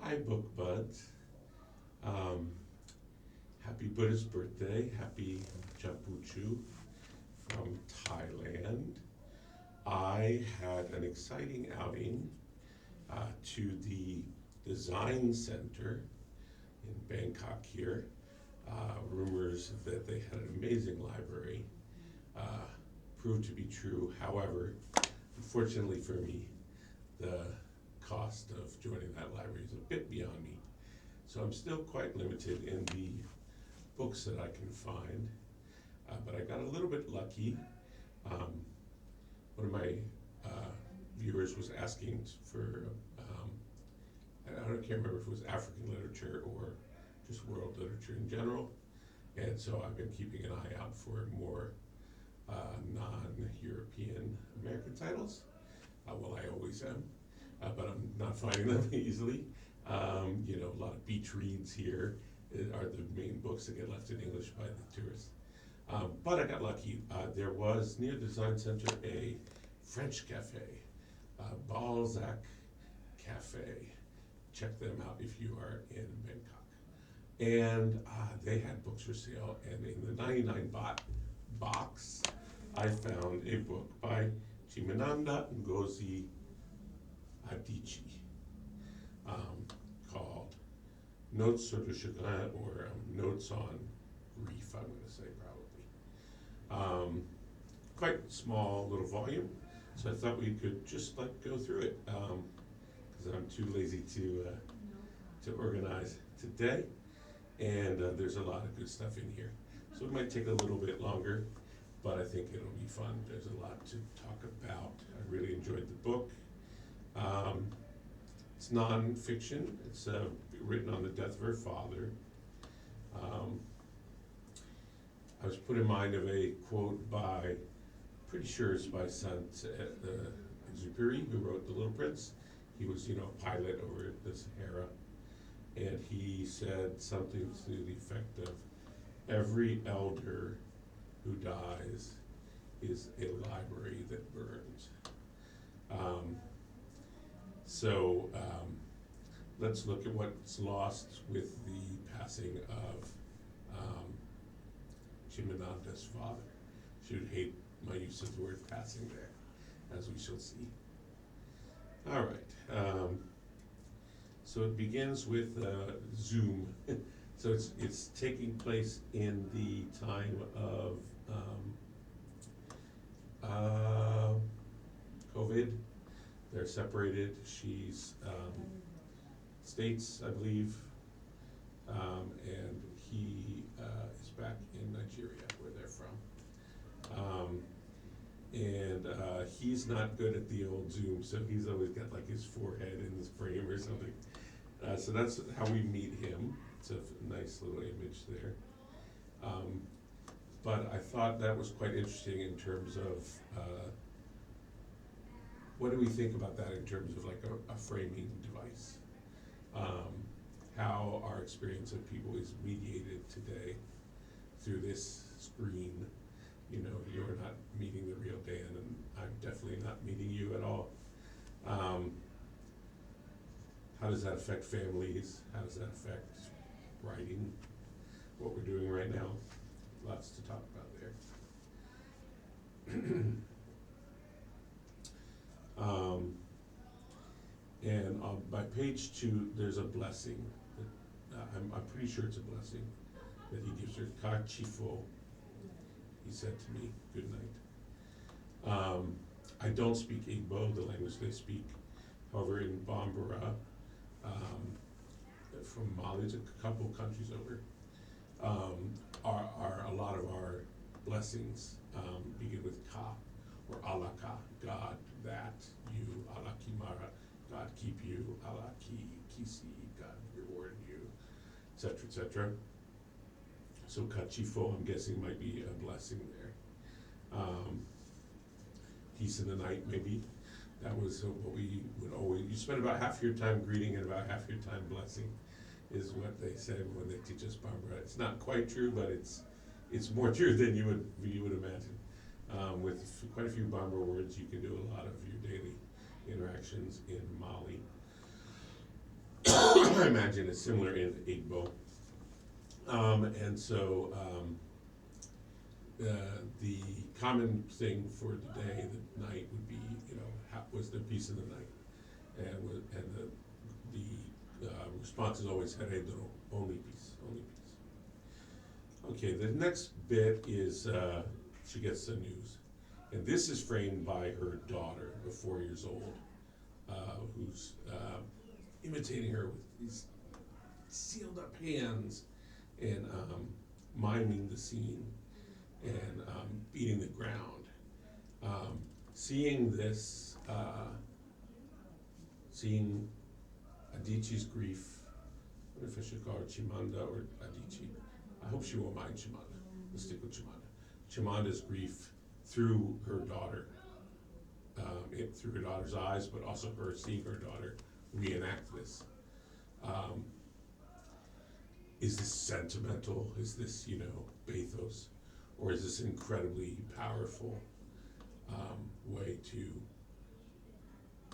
Hi, Book Buds. Um, Happy Buddhist birthday. Happy Chapuchu from Thailand. I had an exciting outing to the Design Center in Bangkok here. Rumors that they had an amazing library uh, proved to be true. However, unfortunately for me, the cost of joining that library is a bit beyond me. So I'm still quite limited in the books that I can find. But I got a little bit lucky. Um, One of my viewers was asking for, can't remember if it was African literature or just world literature in general. And so I've been keeping an eye out for more non-European American titles. Well, I always am, but I'm not finding them easily. A lot of beach reads here are the main books that get left in English by the tourists. But I got lucky. There was near the Design Center a French cafe, Balzac Cafe. Check them out if you are in Bangkok. And they had books for sale, and in the 99 baht box, I found a book by Chimanander Ngozi Adichie called Notes sur le chagrin, or Notes on Grief, I'm going to say probably. Quite small little volume, so I thought we could just go through it, because I'm too lazy to organize today, and there's a lot of good stuff in here. So it might take a little bit longer, but I think it'll be fun. There's a lot to talk about. I really enjoyed the book. It's non-fiction. It's written on the death of her father. I was put in mind of a quote by, pretty sure it's by Saint-Exupéry, who wrote The Little Prince. He was, a pilot over the Sahara, and he said something to the effect of, every elder who dies is a library that burns. Let's look at what's lost with the passing of Chimananda's father. She would hate my use of the word passing there, as we shall see. All right. So it begins with Zoom. So it's taking place in the time of COVID. They're separated. She's States, I believe, and he is back in Nigeria, where they're from. He's not good at the old Zoom, so he's always got his forehead in his frame or something. So that's how we meet him. It's a nice little image there. But I thought that was quite interesting in terms of what do we think about that in terms of a framing device? How our experience of people is mediated today through this screen. You're not meeting the real Dan, and I'm definitely not meeting you at all. How does that affect families? How does that affect writing? What we're doing right now? Lots to talk about there. And by page 2, there's a blessing. I'm pretty sure it's a blessing that he gives her. Ka Chifo, he said to me, good night. I don't speak Igbo, the language they speak. However, in Bambara, from Mali, it's a couple countries over, are a lot of our blessings begin with Ka, or Allah Ka, God, that, you, Allah Kimara, God keep you, Allah Ki, Kisi, God reward you, etc., etc. So Kachifo, I'm guessing, might be a blessing there. Peace in the night, maybe. That was what we would always, you spend about half your time greeting and about half your time blessing, is what they said when they teach us Bambara. It's not quite true, but it's more true than you would imagine. With quite a few Bambara words, you can do a lot of your daily interactions in Mali. I imagine it's similar in Igbo. And so the common thing for the day, the night would be, was the piece of the night, and the response is always heredero, only piece, only piece. Okay, the next bit is she gets the news, and this is framed by her daughter, of 4 years old, who's imitating her with these sealed up hands and miming the scene and beating the ground. Seeing this, seeing Adichie's grief, I don't know if I should call her Chimanda or Adichie. I hope she won't mind Chimanda. Let's stick with Chimanda. Chimanda's grief through her daughter, through her daughter's eyes, but also her seeing her daughter reenact this. Is this sentimental? Is this, bathos? Or is this incredibly powerful way to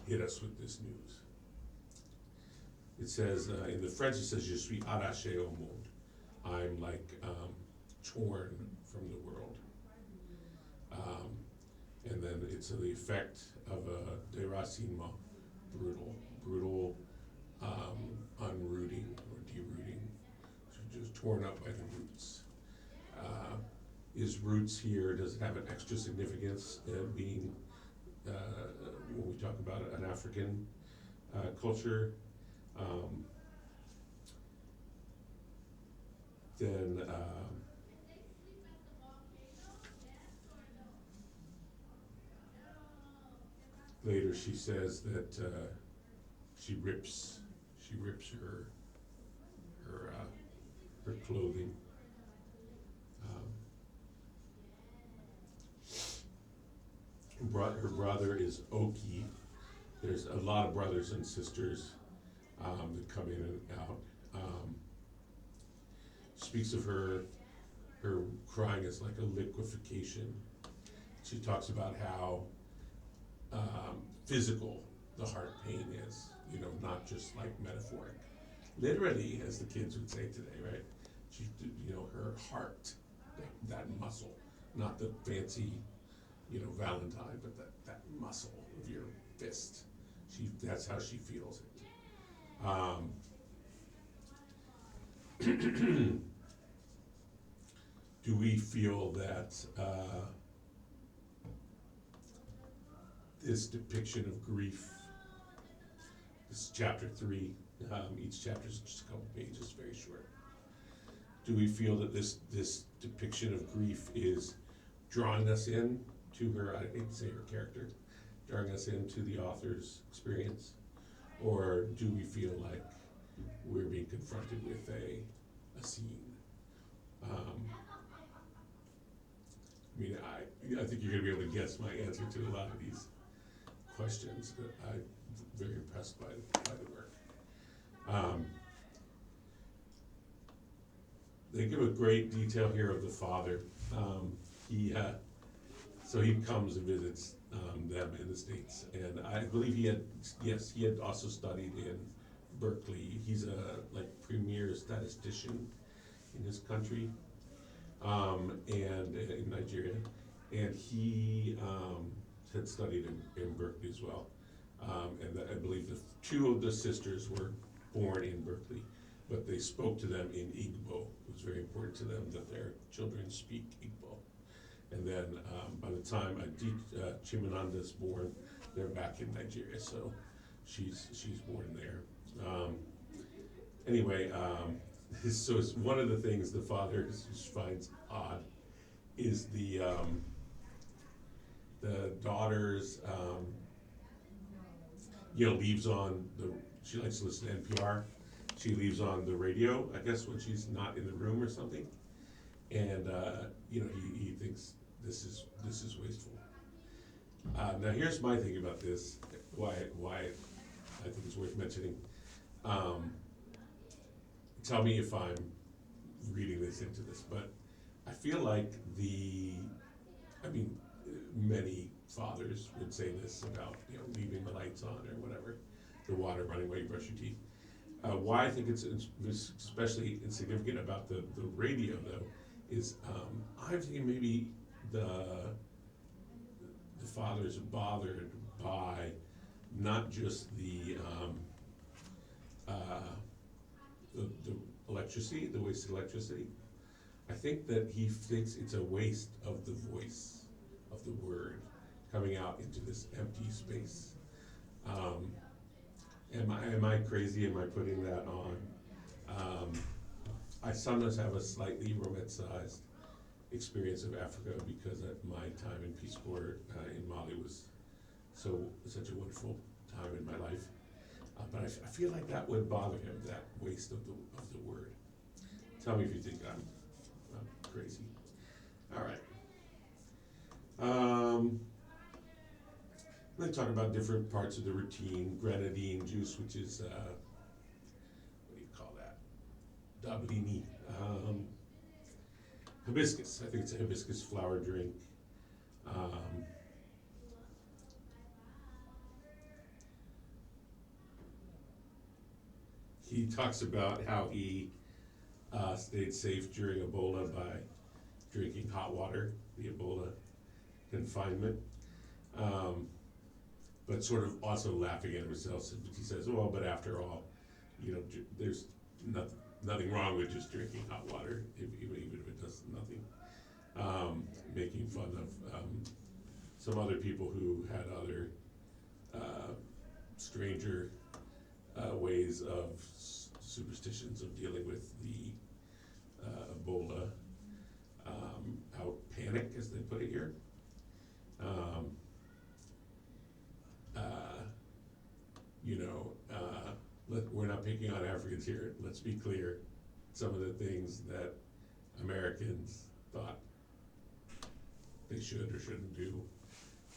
hit us with this news? It says, in the French, it says, Je suis arraché au monde. I'm like torn from the world. And then it's the effect of a déracinement, brutal unrooting or derooting, so just torn up by the roots. Is roots here, does it have an extra significance being, when we talk about an African culture? Then later she says that she rips her clothing. Her brother is Oki. There's a lot of brothers and sisters that come in and out. Speaks of her crying as like a liquefaction. She talks about how physical the heart pain is, not just like metaphoric. Literally, as the kids would say today, right? She, her heart, that muscle, not the fancy, Valentine, but that muscle of your fist. That's how she feels it. Do we feel that this depiction of grief, this is chapter 3, each chapter is just a couple pages, very short. Do we feel that this depiction of grief is drawing us in to her, I hate to say her character, drawing us into the author's experience? Or do we feel like we're being confronted with a scene? I think you're going to be able to guess my answer to a lot of these questions, but I'm very impressed by the work. They give a great detail here of the father. So he comes and visits them in the States, and I believe he had also studied in Berkeley. He's a premier statistician in his country, and in Nigeria, and he had studied in Berkeley as well. And I believe two of the sisters were born in Berkeley, but they spoke to them in Igbo. It was very important to them that their children speak Igbo. And then by the time Chimananda is born, they're back in Nigeria, so she's born there. Anyway, so it's one of the things the father finds odd is the daughter's leaves on she likes to listen to NPR. She leaves on the radio, I guess, when she's not in the room or something. And he thinks this is wasteful. Now here's my thing about this, why I think it's worth mentioning. Tell me if I'm reading this into this, but I feel like many fathers would say this about leaving the lights on or whatever, the water running while you brush your teeth. Why I think it's especially insignificant about the radio though is I'm thinking maybe the father's bothered by not just uh, the electricity, the wasted electricity. I think that he thinks it's a waste of the voice, of the word, coming out into this empty space. Um, am I crazy? Am I putting that on? I sometimes have a slightly romanticized experience of Africa because at my time in Peace Corps in Mali was such a wonderful time in my life. But I feel like that would bother him, that waste of the word. Tell me if you think I'm crazy. All right. Let's talk about different parts of the routine. Grenadine juice, which is what do you call that? Dabrini. Hibiscus. I think it's a hibiscus flower drink. He talks about how he stayed safe during Ebola by drinking hot water, the Ebola confinement. But sort of also laughing at himself. He says, well, but after all, there's nothing wrong with just drinking hot water, even if it does nothing. Making fun of some other people who had other stranger ways of superstitions of dealing with the Ebola panic, as they put it here. We're not picking on Africans here. Let's be clear. Some of the things that Americans thought they should or shouldn't do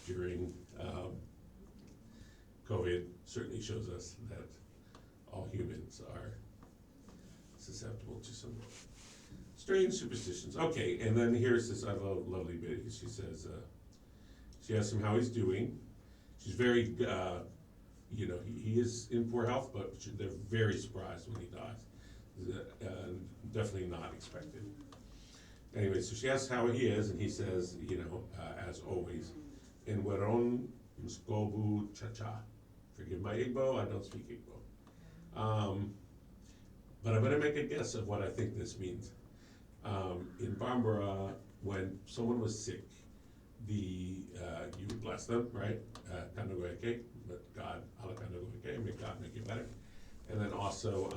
during COVID certainly shows us that all humans are susceptible to some strange superstitions. Okay, and then here's this lovely bit. She says, she asks him how he's doing. She's very, he is in poor health, but they're very surprised when he dies. Definitely not expected. Anyway, so she asks how he is, and he says, as always, in Weron Mskobu Cha-Cha. Forgive my Igbo, I don't speak Igbo. But I'm gonna make a guess of what I think this means. In Bambara, when someone was sick, you would bless them, right? Kanogoeke, God, ala Kanogoeke, may God make you better. And then also,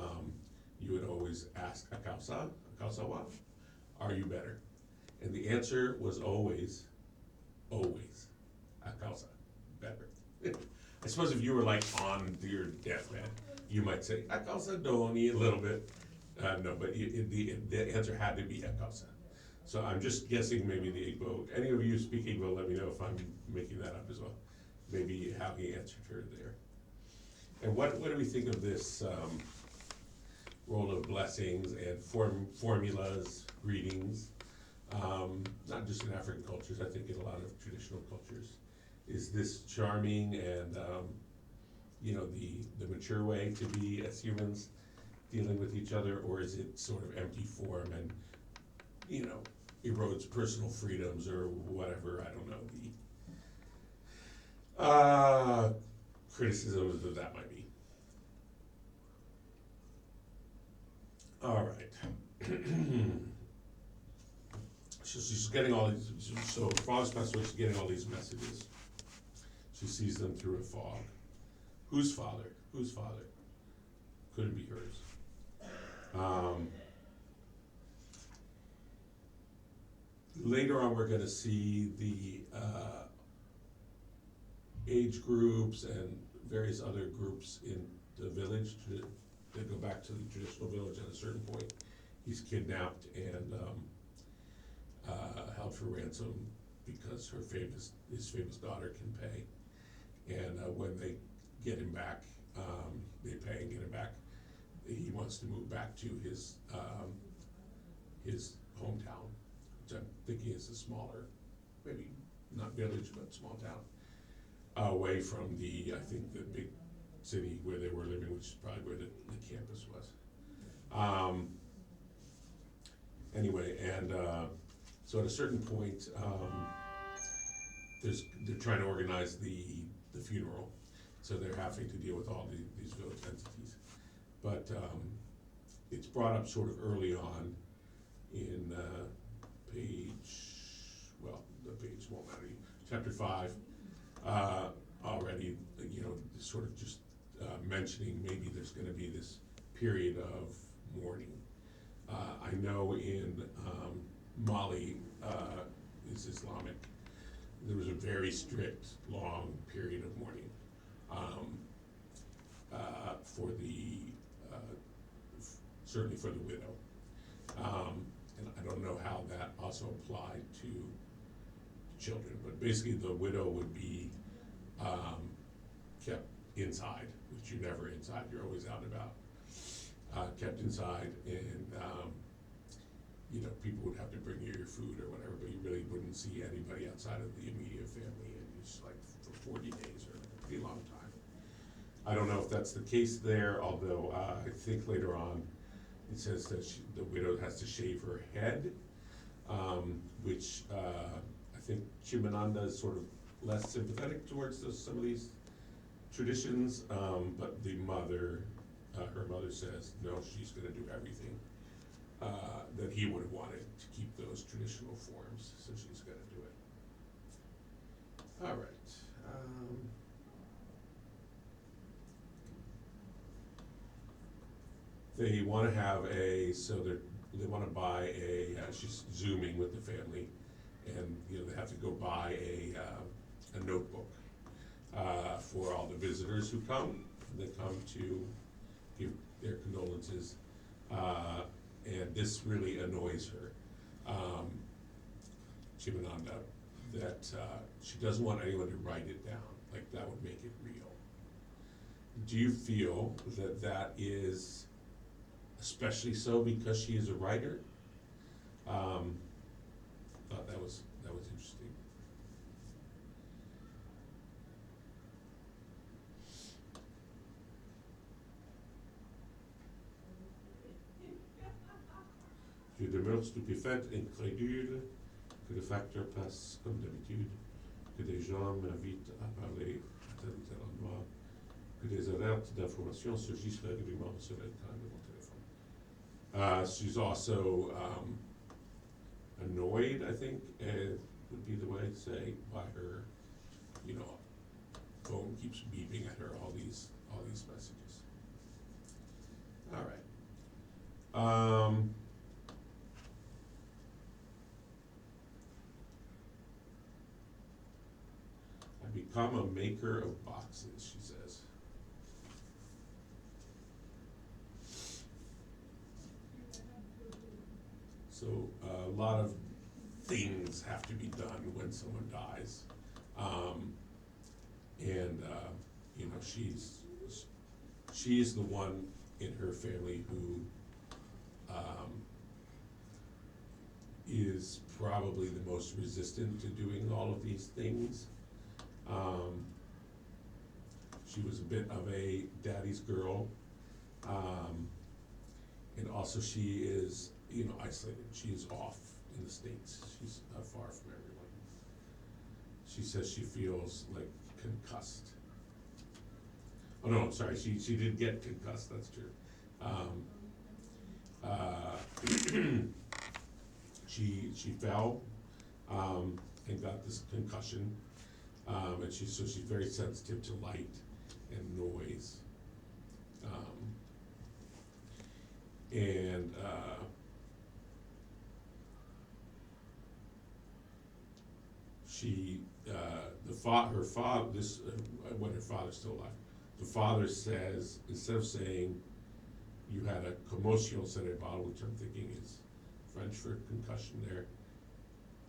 you would always ask Akausa wa, are you better? And the answer was always, Akausa, better. I suppose if you were like on your deathbed, you might say, Akausa doni a little bit. No, but the answer had to be Akausa. So I'm just guessing maybe the Igbo. Any of you speak Igbo, let me know if I'm making that up as well. Maybe how he answered her there. And what do we think of this role of blessings and formulas, greetings? Not just in African cultures, I think in a lot of traditional cultures. Is this charming and the mature way to be as humans dealing with each other, or is it sort of empty form and erodes personal freedoms or whatever? I don't know, the criticisms that might be. All right. So she's getting all these, so father's passed away, she's getting all these messages. She sees them through a fog. Whose father? Whose father? Couldn't be hers. Later on, we're going to see the age groups and various other groups in the village that go back to the traditional village at a certain point. He's kidnapped and held for ransom because his famous daughter can pay. And when they get him back, they pay and get him back. He wants to move back to his hometown, which I'm thinking is a smaller, maybe not village, but small town, away from the big city where they were living, which is probably where the campus was. Um, anyway, and so at a certain point, they're trying to organize the funeral, so they're having to deal with all these village entities. But it's brought up sort of early on in the page won't matter, chapter 5, already, sort of just mentioning maybe there's gonna be this period of mourning. I know in Mali is Islamic. There was a very strict, long period of mourning for certainly for the widow. And I don't know how that also applied to children, but basically the widow would be kept inside, which you're never inside, you're always out and about. Kept inside, and people would have to bring you your food or whatever, but you really wouldn't see anybody outside of the immediate family, and it's like for 40 days or a pretty long time. I don't know if that's the case there, although I think later on it says that the widow has to shave her head, which I think Chimananda is sort of less sympathetic towards some of these traditions, but the mother, her mother says, no, she's gonna do everything that he would have wanted to keep those traditional forms, so she's gonna do it. All right. They want to have they want to buy she's Zooming with the family, and they have to go buy a notebook for all the visitors who come. They come to give their condolences, and this really annoys her, Chimananda, that she doesn't want anyone to write it down, like that would make it real. Do you feel that is especially so because she is a writer? Thought that was interesting. Je demeure stupéfaite, incrédule, que le facteur passe comme d'habitude, que des gens m'invitent à parler à tel ou tel endroit, que des alertes d'information surgissent régulièrement sur l'écran de mon téléphone. She's also annoyed, I think, would be the way to say, by her, phone keeps beeping at her all these messages. All right. I become a maker of boxes, she says. So a lot of things have to be done when someone dies, and she's the one in her family who is probably the most resistant to doing all of these things. She was a bit of a daddy's girl, and also she is isolated. She is off in the States. She's far from everyone. She says she feels like concussed. Oh no, I'm sorry, she did get concussed, that's true. She fell and got this concussion, and she's very sensitive to light and noise. And when her father's still alive, the father says, instead of saying you had a commotion cerébrale, which I'm thinking is French for concussion there,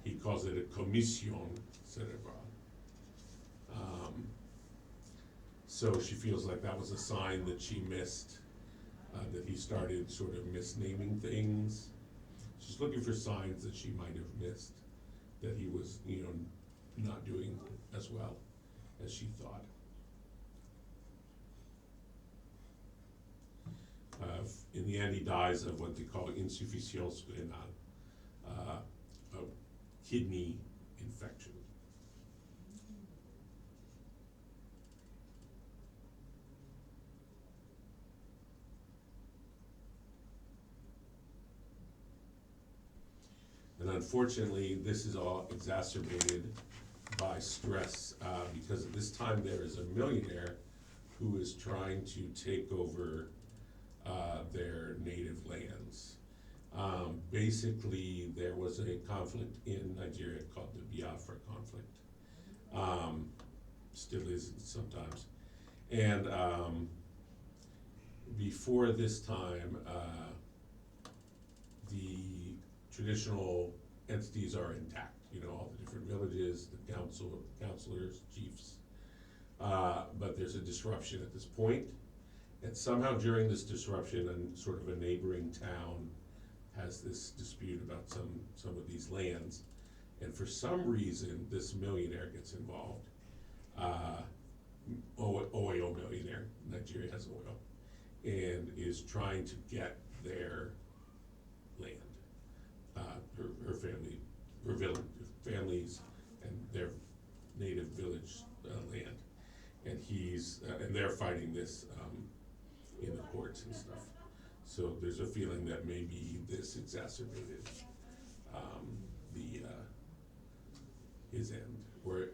he calls it a commission cerébrale. So she feels like that was a sign that she missed, that he started sort of misnaming things. She's looking for signs that she might have missed, that he was, not doing as well as she thought. in the end, he dies of what they call insuffisance renale, a kidney infection. And unfortunately, this is all exacerbated by stress, because at this time there is a millionaire who is trying to take over their native lands. Basically, there was a conflict in Nigeria called the Biafra conflict. Still is sometimes. And before this time, the traditional entities are intact. You know, all the different villages, the councilors, chiefs. But there's a disruption at this point. And somehow during this disruption, and sort of a neighboring town has this dispute about some of these lands. And for some reason, this millionaire gets involved. Oil millionaire, Nigeria has oil, and is trying to get their land. Her family, families and their native village land. And and they're fighting this in the courts and stuff. So there's a feeling that maybe this exacerbated his end, or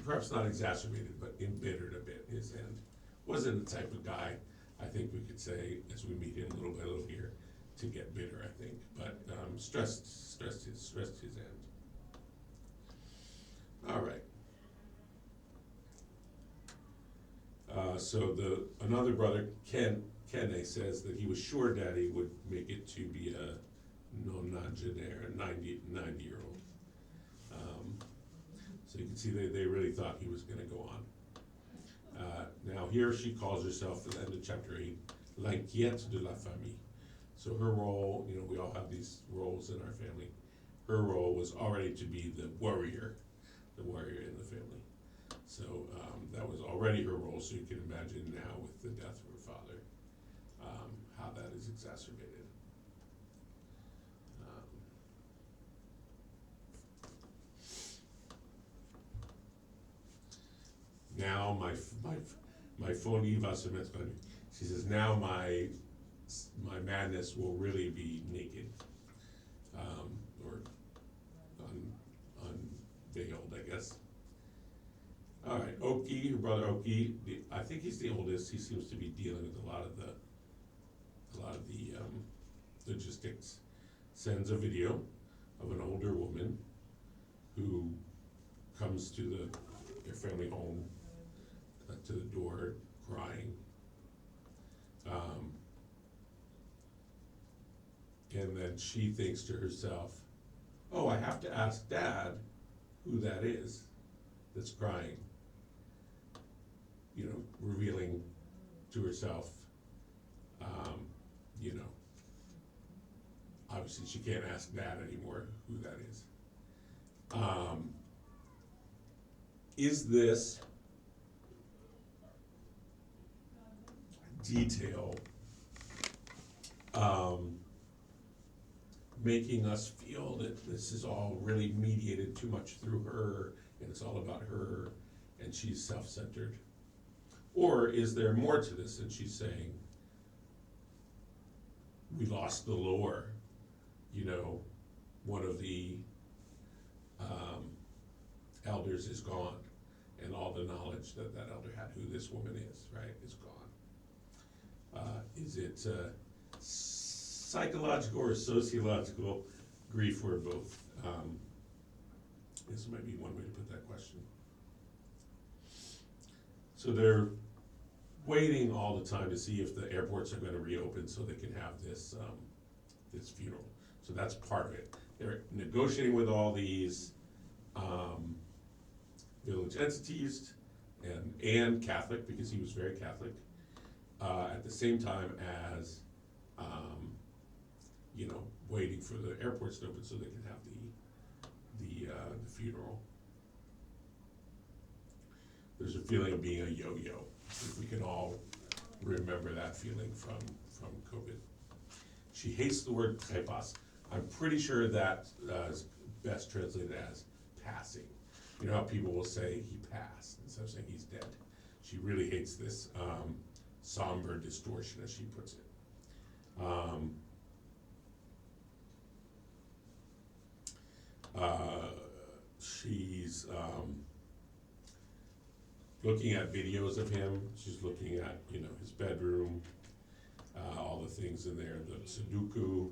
perhaps not exacerbated, but embittered a bit his end. Wasn't the type of guy, I think we could say, as we meet him little by little here, to get bitter, I think, but stressed his end. All right. So another brother, Kene, says that he was sure Daddy would make it to be a nonagénaire, a 90-year-old. So you can see they really thought he was going to go on. Now here she calls herself, at the end of chapter 8, l'inquiète de la famille. So her role, you know, we all have these roles in our family. Her role was already to be the warrior in the family. So that was already her role, so you can imagine now with the death of her father, how that is exacerbated. Now my folie va se mettre à nu. She says, now my madness will really be naked, or unveiled, I guess. All right, Oki, her brother Oki, I think he's the oldest. He seems to be dealing with a lot of the logistics. Sends a video of an older woman who comes to their family home, to the door, crying. And then she thinks to herself, oh, I have to ask Dad who that is that's crying. You know, revealing to herself, you know, obviously she can't ask Dad anymore who that is. Is this detail making us feel that this is all really mediated too much through her, and it's all about her, and she's self-centered? Or is there more to this, and she's saying, we lost the lore, you know, one of the elders is gone, and all the knowledge that elder had, who this woman is, right, is gone. Is it psychological or sociological grief, or both? This might be one way to put that question. So they're waiting all the time to see if the airports are going to reopen so they can have this this funeral. So that's part of it. They're negotiating with all these village entities and Catholic, because he was very Catholic, at the same time as you know, waiting for the airports to open so they can have the funeral. There's a feeling of being a yo-yo. If we can all remember that feeling from COVID. She hates the word trépas. I'm pretty sure that is best translated as passing. You know how people will say he passed instead of saying he's dead. She really hates this somber distortion, as she puts it. She's looking at videos of him. She's looking at, you know, his bedroom, all the things in there, the Sudoku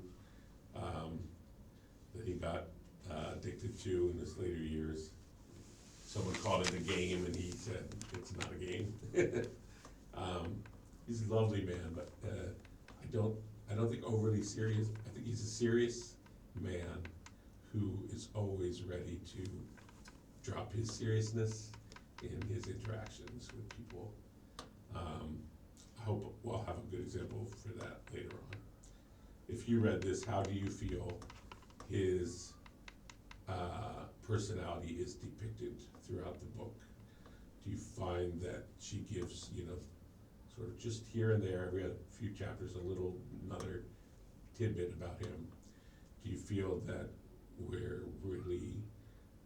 that he got addicted to in his later years. Someone called it a game, and he said it's not a game. He's a lovely man, but I don't think overly serious. I think he's a serious man who is always ready to drop his seriousness in his interactions with people. I hope we'll have a good example for that later on. If you read this, how do you feel his personality is depicted throughout the book? Do you find that she gives, you know, sort of just here and there, every few chapters, another tidbit about him? Do you feel that we're really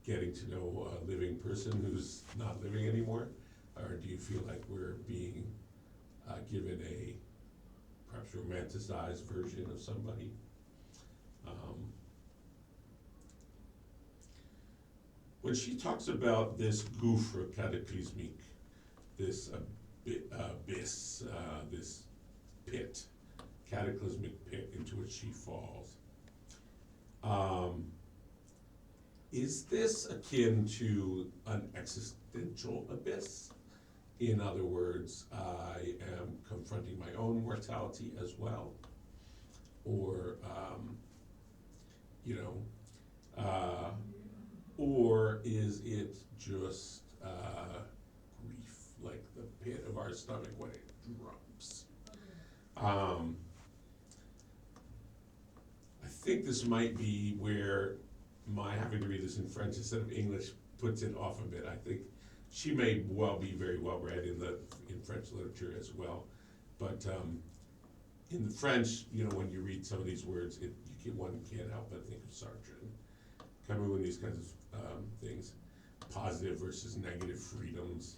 getting to know a living person who's not living anymore? Or do you feel like we're being given a perhaps romanticized version of somebody? When she talks about this gouffre cataclysmique, this abyss, this pit, cataclysmic pit into which she falls, is this akin to an existential abyss? In other words, I am confronting my own mortality as well, or or is it just grief, like the pit of our stomach when it drops? I think this might be where my having to read this in French instead of English puts it off a bit. I think she may well be very well read in French literature as well, but in the French, you know, when you read some of these words, one can't help but think of Sartre and Camus, these kinds of things, positive versus negative freedoms,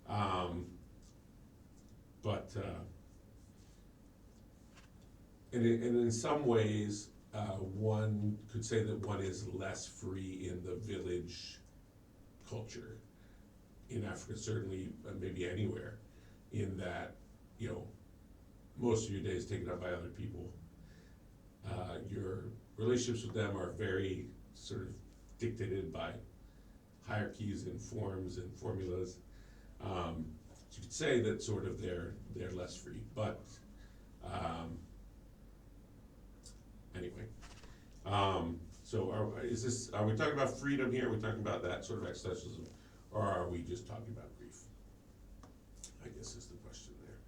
and in some ways, one could say that one is less free in the village culture in Africa, certainly, maybe anywhere, in that, you know, most of your day is taken up by other people. Your relationships with them are very sort of dictated by hierarchies and forms and formulas. So you could say that sort of they're less free, but anyway. So are we talking about freedom here? Are we talking about that sort of existentialism, or are we just talking about grief? I guess is the question there.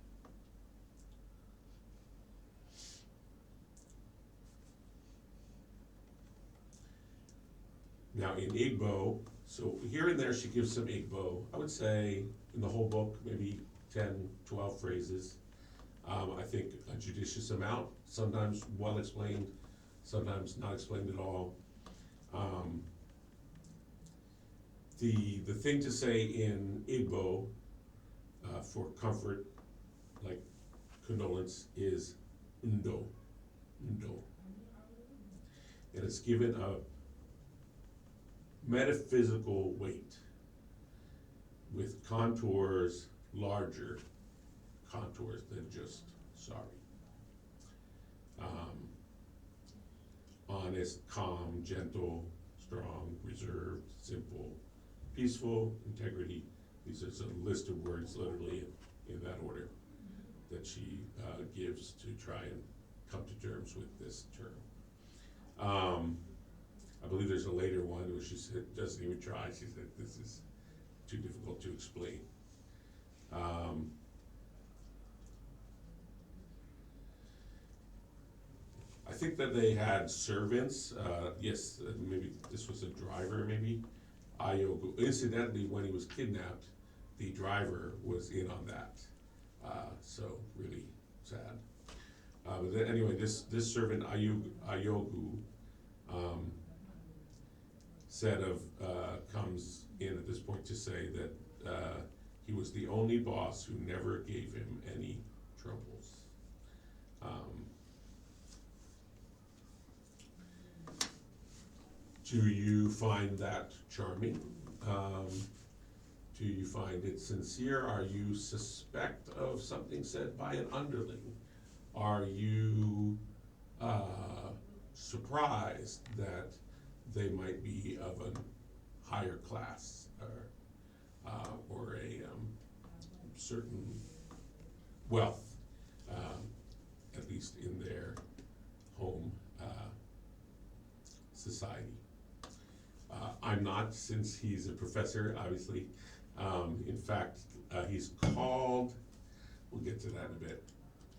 Now in Igbo, so here and there she gives some Igbo. I would say in the whole book, maybe 10, 12 phrases. I think a judicious amount, sometimes well explained, sometimes not explained at all. The thing to say in Igbo for comfort, like condolence, is ndo, ndo. And it's given a metaphysical weight with contours, larger contours than just sorry. Honest, calm, gentle, strong, reserved, simple, peaceful, integrity. These are some list of words literally in that order that she gives to try and come to terms with this term. I believe there's a later one where she said, doesn't even try. She said, this is too difficult to explain. I think that they had servants. Yes, maybe this was a driver, maybe. Ayogu. Incidentally, when he was kidnapped, the driver was in on that. So really sad. But then, anyway, this servant Ayogu said comes in at this point to say that he was the only boss who never gave him any troubles. Do you find that charming? Do you find it sincere? Are you suspect of something said by an underling? Are you surprised that they might be of a higher class or a certain wealth, at least in their home society? I'm not, since he's a professor, obviously. In fact, he's called, we'll get to that in a bit,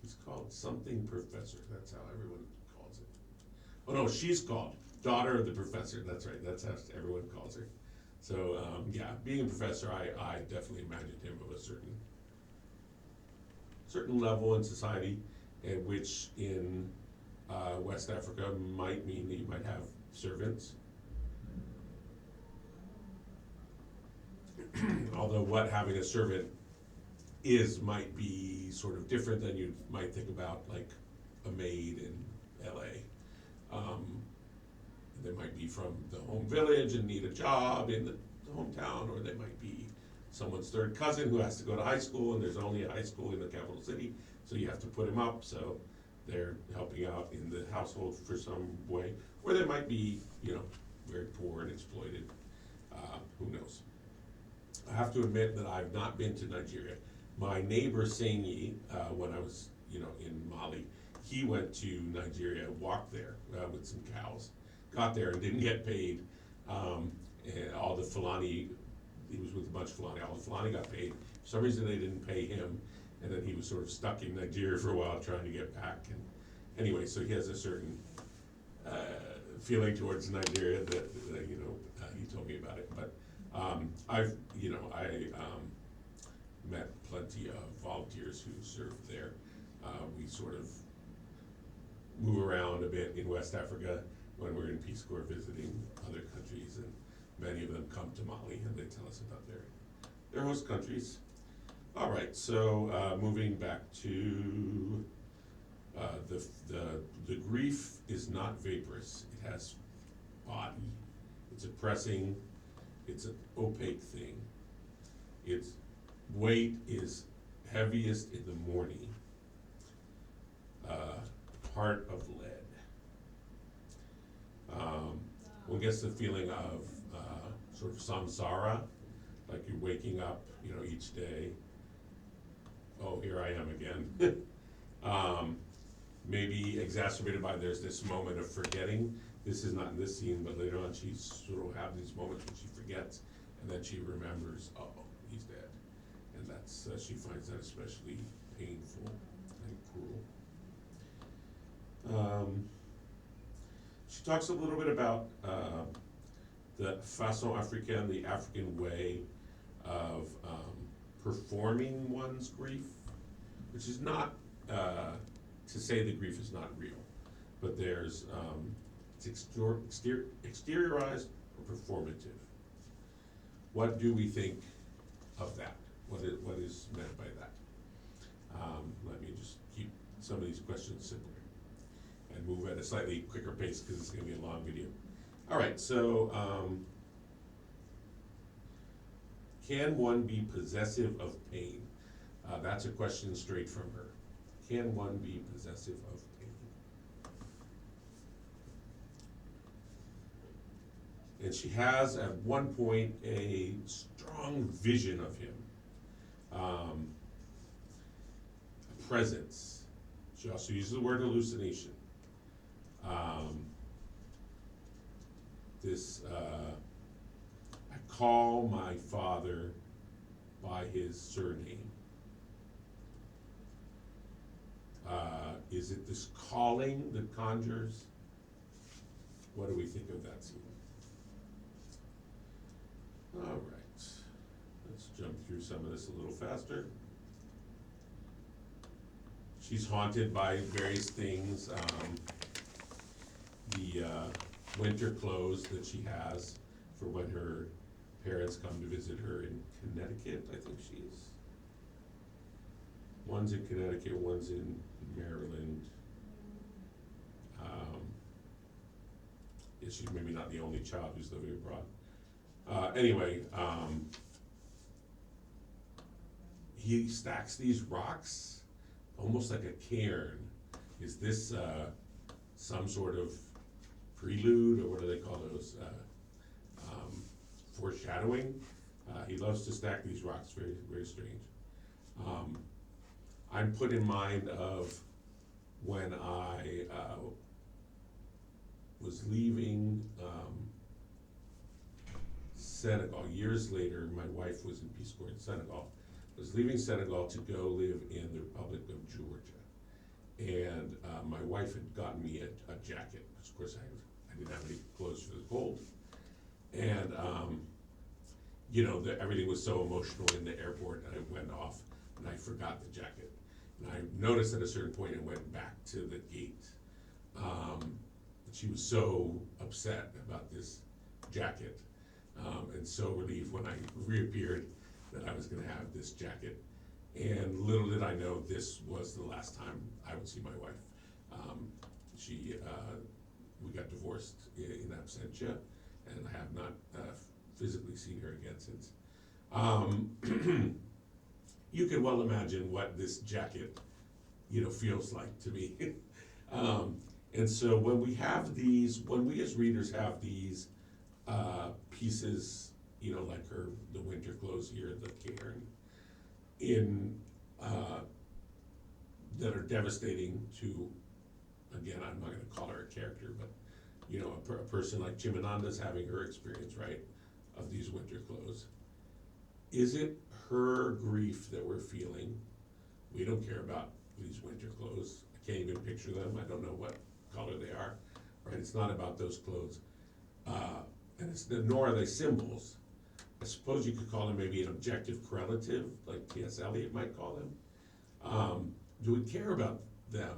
he's called something professor, that's how everyone calls it. Oh no, she's called daughter of the professor, that's right, that's how everyone calls her. So yeah, being a professor, I definitely imagined him of a certain level in society, and which in West Africa might mean that you might have servants. Although what having a servant is might be sort of different than you might think about, like a maid in LA. They might be from the home village and need a job in the hometown, or they might be someone's third cousin who has to go to high school, and there's only a high school in the capital city, so you have to put him up, so they're helping out in the household for some way. Or they might be, very poor and exploited, who knows. I have to admit that I've not been to Nigeria. My neighbor Senyi, when I was, in Mali, he went to Nigeria, walked there with some cows, got there and didn't get paid. And all the Fulani, he was with a bunch of Fulani, all the Fulani got paid. For some reason they didn't pay him, and then he was sort of stuck in Nigeria for a while trying to get back. And anyway, so he has a certain feeling towards Nigeria that he told me about it. But I've met plenty of volunteers who serve there. We sort of move around a bit in West Africa when we're in Peace Corps visiting other countries, and many of them come to Mali and they tell us about their host countries. All right, so moving back to the grief is not vaporous. It has body. It's oppressing. It's an opaque thing. Its weight is heaviest in the morning. Heart of lead. One gets the feeling of sort of samsara, like you're waking up, each day. Oh, here I am again. Maybe exacerbated by there's this moment of forgetting. This is not in this scene, but later on she sort of have these moments when she forgets, and then she remembers, oh, he's dead. And that's, she finds that especially painful and cruel. She talks a little bit about the façon africaine, the African way of performing one's grief, which is not to say the grief is not real, but there's it's exteriorized or performative. What do we think of that? What is meant by that? Let me just keep some of these questions simpler and move at a slightly quicker pace because it's going to be a long video. All right, so can one be possessive of pain? That's a question straight from her. Can one be possessive of pain? And she has at one point a strong vision of him, a presence. She also uses the word hallucination. I call my father by his surname. Is it this calling that conjures? What do we think of that scene? All right, let's jump through some of this a little faster. she's haunted by various things. The winter clothes that she has for when her parents come to visit her in Connecticut, I think she is. One's in Connecticut, one's in Maryland. Yeah, she's maybe not the only child who's living abroad. Anyway, he stacks these rocks almost like a cairn. Is this some sort of prelude, or what do they call those? Foreshadowing? He loves to stack these rocks, very, very strange. I'm put in mind of when I was leaving Senegal. Years later, my wife was in Peace Corps in Senegal. I was leaving Senegal to go live in the Republic of Georgia. And my wife had gotten me a jacket, because of course I didn't have any clothes for the cold. And you know, everything was so emotional in the airport, and I went off and I forgot the jacket. And I noticed at a certain point and went back to the gate. She was so upset about this jacket, and so relieved when I reappeared that I was gonna have this jacket. And little did I know this was the last time I would see my wife. We got divorced in absentia, and I have not physically seen her again since. You can well imagine what this jacket, you know, feels like to me. And so when we have these, when we as readers have these pieces, you know, like the winter clothes here, the cairn, in that are devastating to, again, I'm not gonna call her a character, but you know, a person like Chimananda's having her experience, right, of these winter clothes. Is it her grief that we're feeling? We don't care about these winter clothes. I can't even picture them. I don't know what color they are, right? It's not about those clothes. Nor are they symbols. I suppose you could call them maybe an objective correlative, like T.S. Eliot might call them. Do we care about them?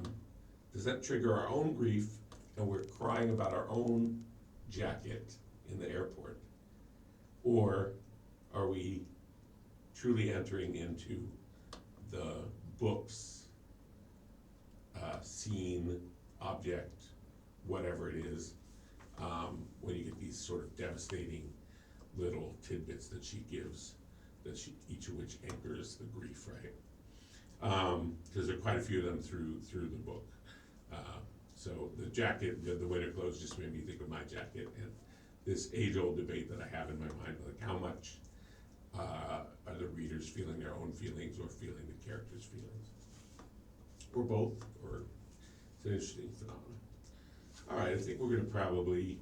Does that trigger our own grief, and we're crying about our own jacket in the airport? Or are we truly entering into the book's scene, object, whatever it is, when you get these sort of devastating little tidbits that she gives, each of which anchors the grief, right? Because there are quite a few of them through the book. So the jacket, the winter clothes just made me think of my jacket, and this age-old debate that I have in my mind, like how much are the readers feeling their own feelings or feeling the characters' feelings? Or both, or it's an interesting phenomenon. All right, I think we're gonna probably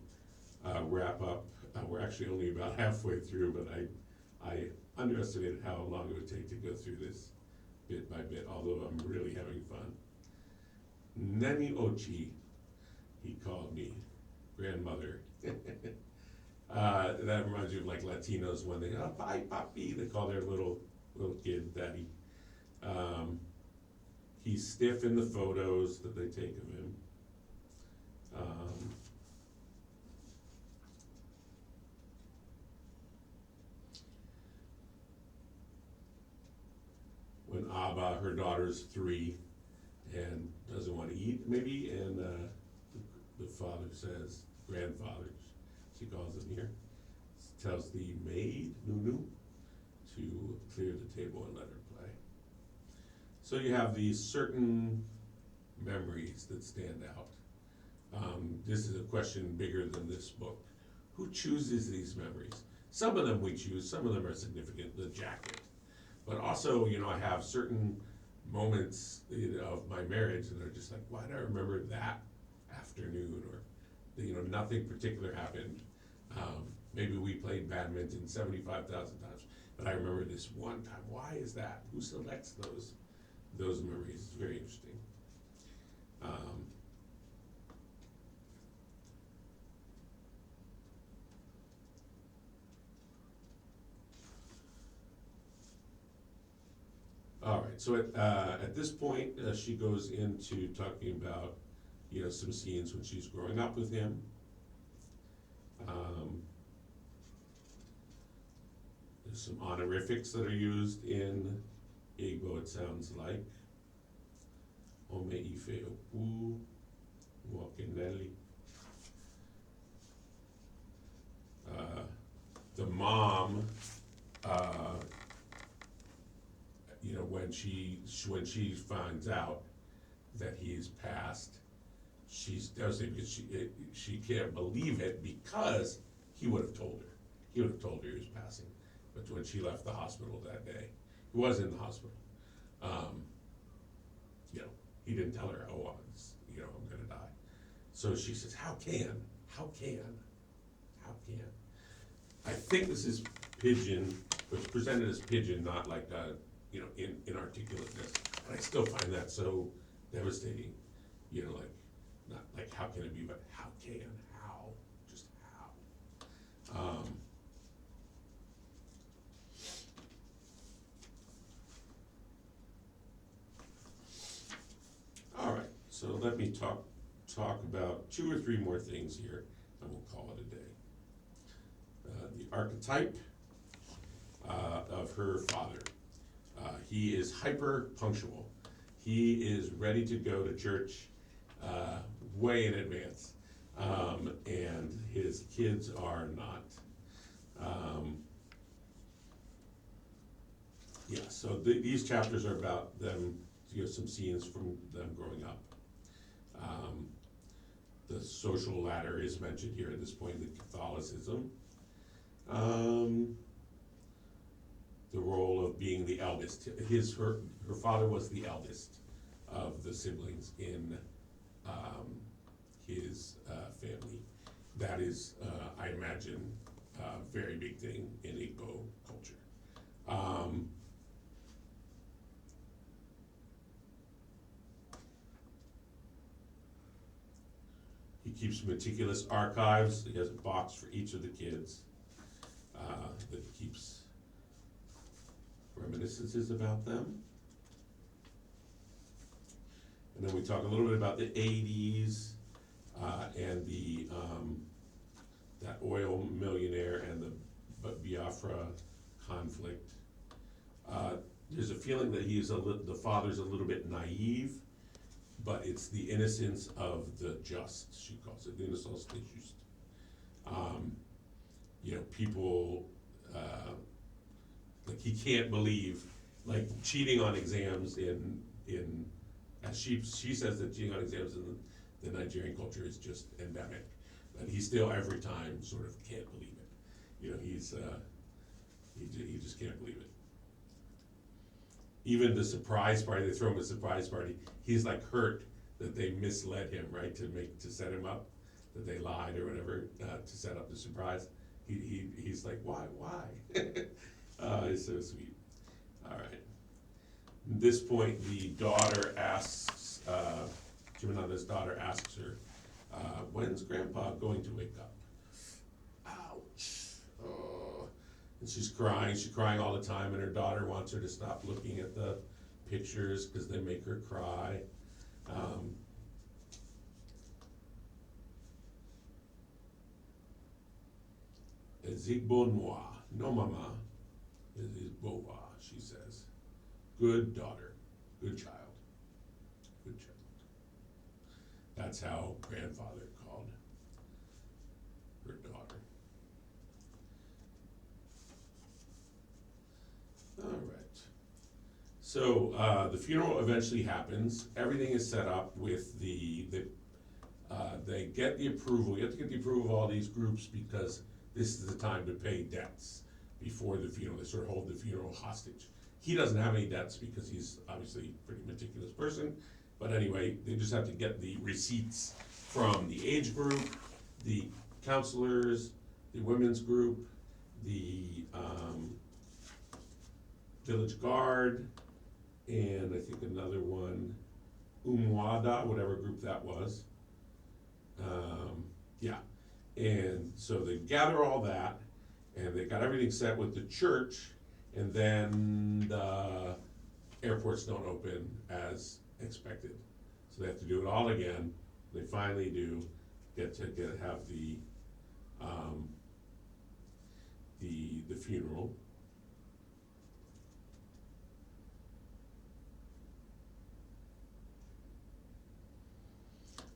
wrap up. We're actually only about halfway through, but I underestimated how long it would take to go through this bit by bit, although I'm really having fun. Nani Ochi, he called me, grandmother. That reminds me of like Latinos when they, bye papi, they call their little kid daddy. He's stiff in the photos that they take of him. When Abba, her daughter's 3 and doesn't want to eat maybe, and the father says, grandfather, she calls him here, tells the maid, Nunu, to clear the table and let her play. So you have these certain memories that stand out. This is a question bigger than this book. Who chooses these memories? Some of them we choose, some of them are significant, the jacket. But also, you know, I have certain moments, you know, of my marriage that are just like, why do I remember that afternoon? Or, you know, nothing particular happened. Maybe we played badminton 75,000 times, but I remember this one time. Why is that? Who selects those memories? It's very interesting. All right. right, so at this point, she goes into talking about, some scenes when she's growing up with him. Um, there's some honorifics that are used in Igbo, it sounds like. Ome ife oku, wakeneli. The mom, when she finds out that he's passed, she's devastated because she can't believe it because he would have told her. He would have told her he was passing. But when she left the hospital that day, he was in the hospital. He didn't tell her, oh, I'm gonna die. So she says, how can? I think this is pidgin, but it's presented as pidgin, not like inarticulateness. And I still find that so devastating. Not like how can it be, but how, just how. All right, so let me talk about 2 or 3 more things here, and we'll call it a day. The archetype of her father. He is hyper punctual. He is ready to go to church way in advance, and his kids are not. So these chapters are about them, some scenes from them growing up. The social ladder is mentioned here at this point, the Catholicism. The role of being the eldest. Her father was the eldest of the siblings in his family. That is, I imagine, a very big thing in Igbo culture. He keeps meticulous archives. He has a box for each of the kids that keeps reminiscences about them. And then we talk a little bit about the 80s and the that oil millionaire and the Biafra conflict. There's a feeling that the father's a little bit naive, but it's the innocence of the just, she calls it, l'innocence des justes. People, like he can't believe, like cheating on exams as she says that cheating on exams in the Nigerian culture is just endemic. But he still every time sort of can't believe it. He just can't believe it. Even the surprise party, they throw him a surprise party, he's like hurt that they misled him, right, to set him up, that they lied or whatever, to set up the surprise. He's like, why? It's so sweet. All right. At this point, the daughter asks, Chimananda's daughter asks her, when's Grandpa going to wake up? Ouch. Oh. And she's crying all the time, and her daughter wants her to stop looking at the pictures because they make her cry. Ezigbo noa, no mama, is bova, she says. Good daughter, good child, good child. That's how grandfather called her daughter. All right. So the funeral eventually happens. Everything is set up with they get the approval. You have to get the approval of all these groups because this is the time to pay debts before the funeral. They sort of hold the funeral hostage. He doesn't have any debts because he's obviously a pretty meticulous person. But anyway, they just have to get the receipts from the age group, the counselors, the women's group, the village guard, and I think another one, Umwada, whatever group that was. And so they gather all that, and they got everything set with the church, and then airports don't open as expected. So they have to do it all again. They finally do get to have the funeral.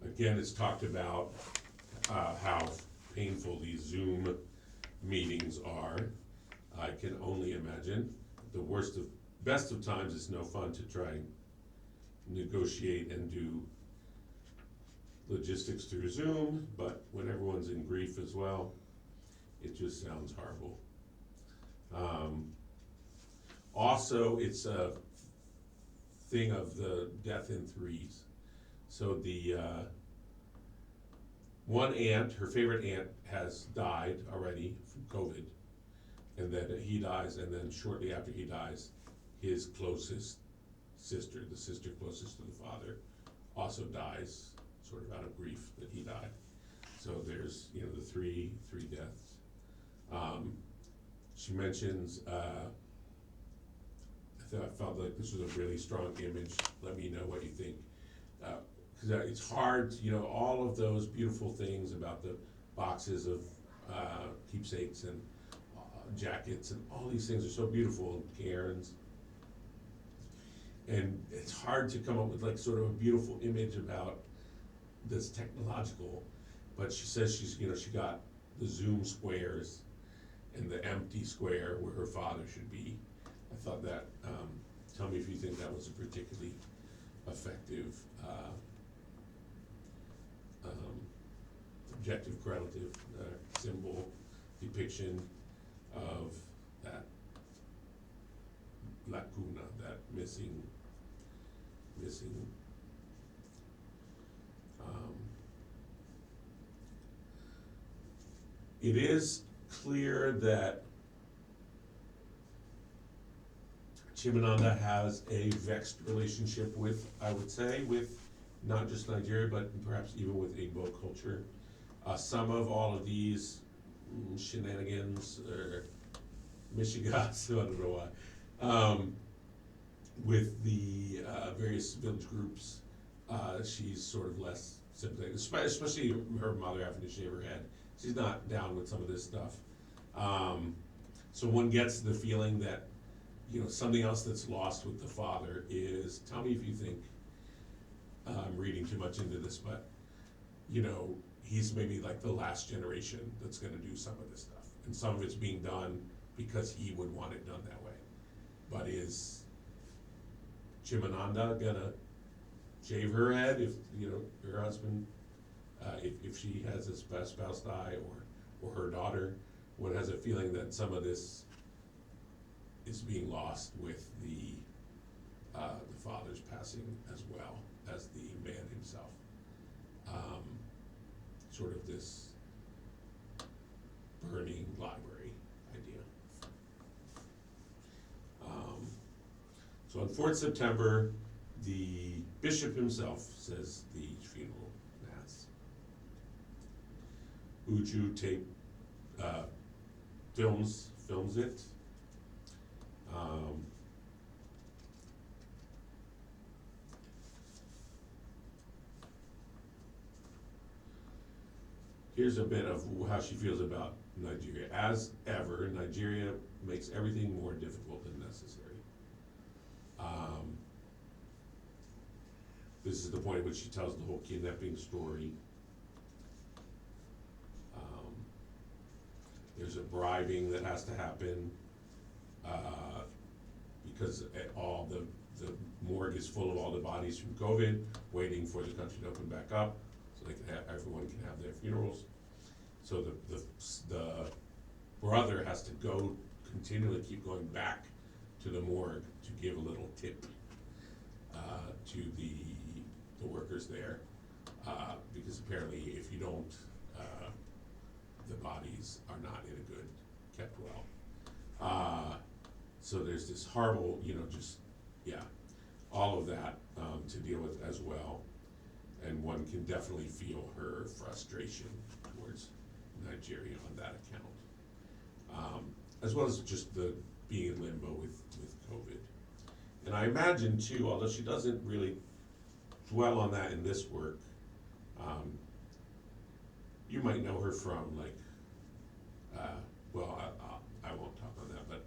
Again, it's talked about how painful these Zoom meetings are. I can only imagine. The best of times, it's no fun to try and negotiate and do logistics through Zoom, but when everyone's in grief as well, it just sounds horrible. Also, it's a thing of the death in threes. So the one aunt, her favorite aunt, has died already from COVID, and then he dies, and then shortly after he dies, his closest sister, the sister closest to the father, also dies, sort of out of grief that he died. So there's, the three deaths. She mentions, I felt like this was a really strong image. Let me know what you think. Because it's hard, all of those beautiful things about the boxes of keepsakes and jackets and all these things are so beautiful, cairns. And it's hard to come up with like sort of a beautiful image about this technological, but she says she got the Zoom squares and the empty square where her father should be. I thought that, tell me if you think that was a particularly effective objective correlative symbol depiction of that lacuna, that missing. It is clear that Chimananda has a vexed relationship with, I would say, with not just Nigeria, but perhaps even with Igbo culture. Some of all of these shenanigans or mishigas, I don't know why, with the various village groups, she's sort of less sympathetic, especially her mother having to shave her head. She's not down with some of this stuff. So one gets the feeling that, something else that's lost with the father is, tell me if you think, I'm reading too much into this, but, he's maybe like the last generation that's gonna do some of this stuff. And some of it's being done because he would want it done that way. But is Chimananda gonna shave her head if, her husband, if she has a spouse die, or her daughter? One has a feeling that some of this is being lost with the father's passing as well as the man himself. Sort of this burning library idea. So on 4th September, the bishop himself says the funeral mass. Uju tape films it. Here's a bit of how she feels about Nigeria. As ever, Nigeria makes everything more difficult than necessary. This is the point at which she tells the whole kidnapping story. There's a bribing that has to happen because all the morgue is full of all the bodies from COVID, waiting for the country to open back up so everyone can have their funerals. So the brother has to continually keep going back to the morgue to give a little tip to the workers there, because apparently if you don't, the bodies are not in a good, kept well. So there's this horrible, all of that to deal with as well. And one can definitely feel her frustration towards Nigeria on that account. As well as just the being in limbo with COVID. And I imagine too, although she doesn't really dwell on that in this work, um, you might know her from like, well, I won't talk on that, but,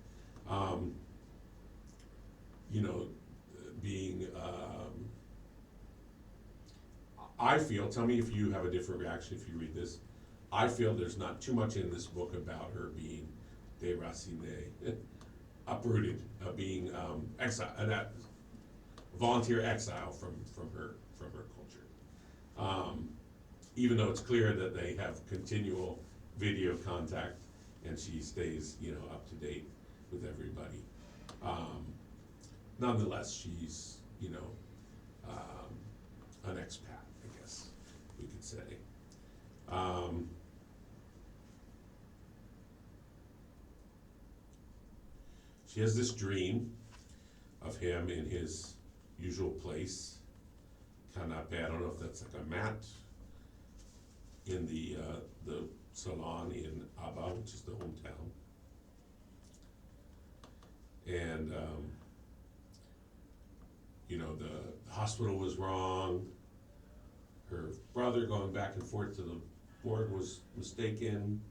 you know, being, I feel, tell me if you have a different reaction if you read this. I feel there's not too much in this book about her being déracinée, uprooted, being exile, volunteer exile from her culture. Even though it's clear that they have continual video contact and she stays, you know, up to date with everybody. Nonetheless, she's, you know, an expat, I guess we could say. She has this dream of him in his usual place, canapé, I don't know if that's like a mat, in the salon in Aba, which is the hometown. And, you know, the hospital was wrong. Her brother going back and forth to the board was mistaken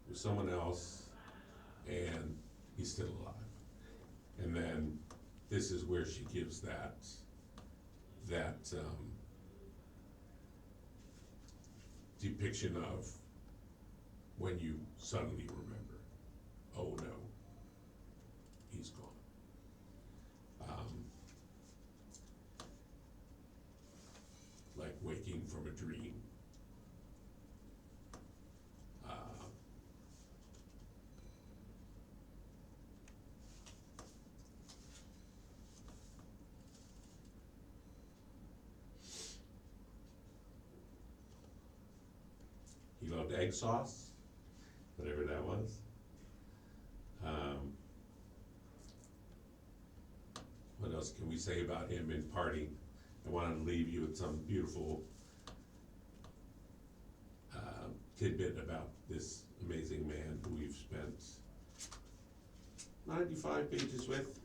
with someone else, and he's still alive. And then this is where she gives that depiction of when you suddenly remember, oh no, he's gone. Like waking from a dream. He loved egg sauce, whatever that was. What else can we say about him in parting? I wanted to leave you with some beautiful tidbit about this amazing man who we've spent 95 pages with.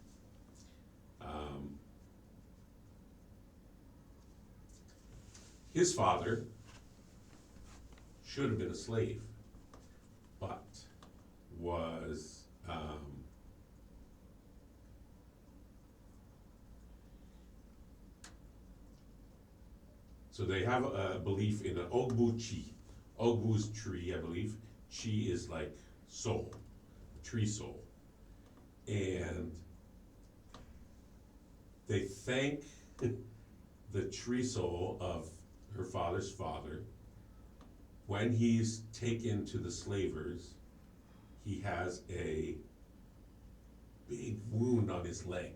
His father should have been a slave, but was so they have a belief in an ogbu chi. Ogbu's tree, I believe. Chi is like soul, tree soul. And they thank the tree soul of her father's father. When he's taken to the slavers, he has a big wound on his leg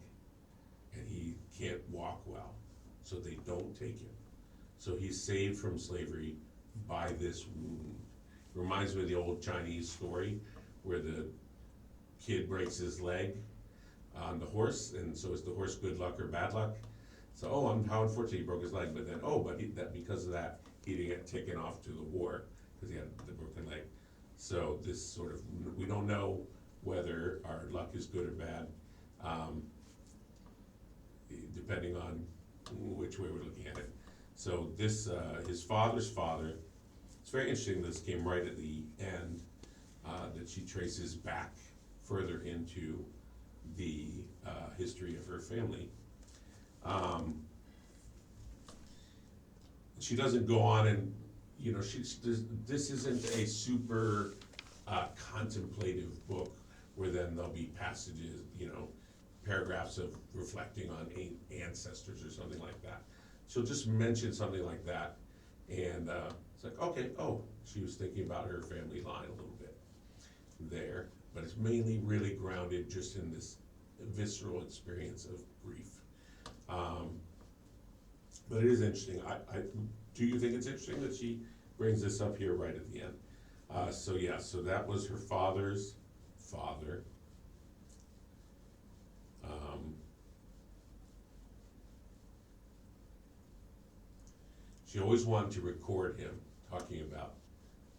and he can't walk well, so they don't take him. So he's saved from slavery by this wound. Reminds me of the old Chinese story where the kid breaks his leg on the horse, and so is the horse good luck or bad luck? So, how unfortunate he broke his leg, but then, because of that, he didn't get taken off to the war because he had the broken leg. So this sort of, we don't know whether our luck is good or bad, depending on which way we're looking at it. So this, his father's father, it's very interesting this came right at the end, that she traces back further into the history of her family. She doesn't go on and, this isn't a super contemplative book where then there'll be passages, paragraphs of reflecting on ancestors or something like that. She'll just mention something like that, and it's like, okay, she was thinking about her family line a little bit there, but it's mainly really grounded just in this visceral experience of grief. But it is interesting. Do you think it's interesting that she brings this up here right at the end? So that was her father's father. She always wanted to record him talking about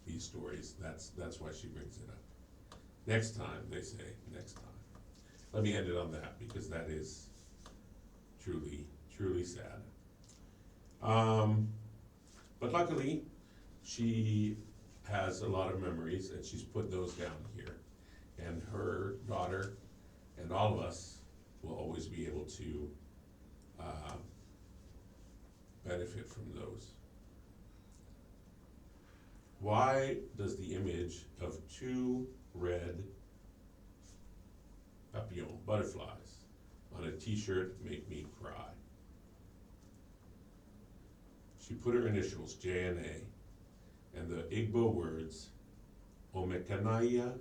these stories. That's why she brings it up. Next time, they say, next time. Let me end it on that, because that is truly, truly sad. But luckily, she has a lot of memories, and she's put those down here. And her daughter and all of us will always be able to benefit from those. Why does the image of two red papillon, butterflies, on a t-shirt make me cry? She put her initials, J and A, and the Igbo words, Omekanaya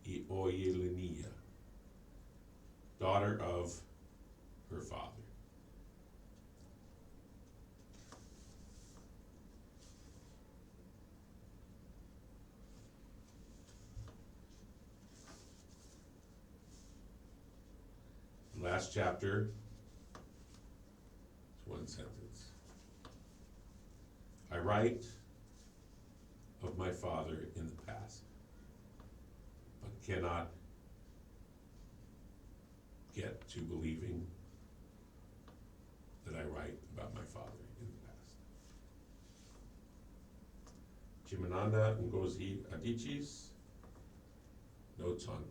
I Oyelenia, daughter of her father. Last chapter, it's one sentence. I write of my father in the past, but cannot get to believing that I write about my father in the past. Chimananda Ngozi Adichie's Notes on